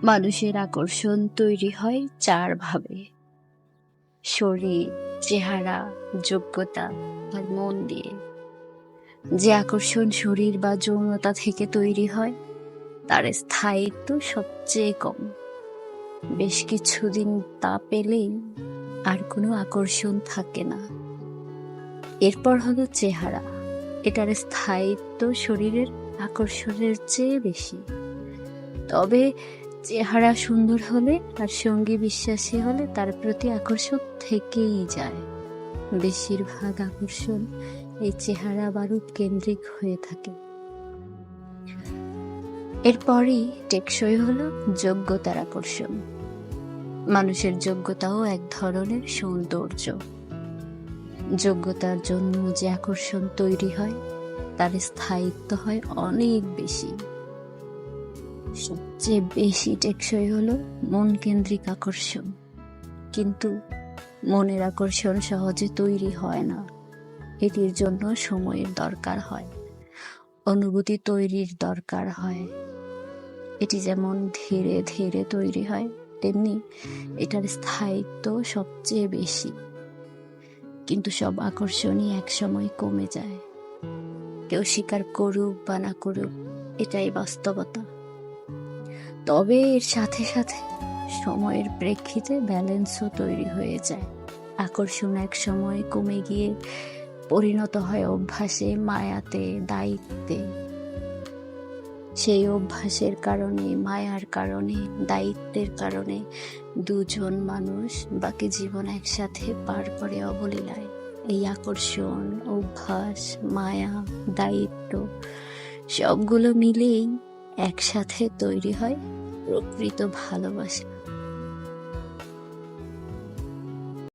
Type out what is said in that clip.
মানুষের আকর্ষণ তৈরি হয় চারভাবে: শরীর, চেহারা, যোগ্যতা আর মন দিয়ে। যে আকর্ষণ শরীর বা যৌনতা থেকে তৈরি হয় তার স্থায়িত্ব সবচেয়ে কম। বেশ কিছুদিন তা পেলেই আর কোনো আকর্ষণ থাকে না। এরপর হলো চেহারা। এটার স্থায়িত্ব শরীরের আকর্ষণের চেয়ে বেশি। তবে চেহারা সুন্দর হলে আর সঙ্গী বিশ্বাসী হলে তার প্রতি আকর্ষণ থেকেই যায়। বেশিরভাগ আকর্ষণ এই চেহারা বা রূপ কেন্দ্রিক হয়ে থাকে। এরপরই টেকসই হলো যোগ্যতার আকর্ষণ। মানুষের যোগ্যতাও এক ধরনের সৌন্দর্য। যোগ্যতার জন্য যে আকর্ষণ তৈরি হয় তার স্থায়িত্ব হয় অনেক বেশি। সবচেয়ে বেশি টেকসই হলো মন কেন্দ্রিক আকর্ষণ। কিন্তু মনের আকর্ষণ সহজে তৈরি হয় না। এটির জন্য সময়ের দরকার হয়, অনুভূতি তৈরির দরকার হয়। এটি যেমন ধীরে ধীরে তৈরি হয়, তেমনি এটার স্থায়িত্ব সবচেয়ে বেশি। কিন্তু সব আকর্ষণই একসময় কমে যায়। কেউ স্বীকার করুক বা না করুক, এটাই বাস্তবতা। তবে এর সাথে সাথে সময়ের প্রেক্ষিতে ব্যালেন্সও তৈরি হয়ে যায়। আকর্ষণ এক সময় কমে গিয়ে পরিণত হয় অভ্যাসে, মায়াতে, দায়িত্বে। সেই অভ্যাসের কারণে, মায়ার কারণে, দায়িত্বের কারণে দুজন মানুষ বাকি জীবন একসাথে পার করে অবলীলায়। এই আকর্ষণ, অভ্যাস, মায়া, দায়িত্ব সবগুলো মিলেই একসাথে তৈরি হয় প্রকৃত ভালোবাসা।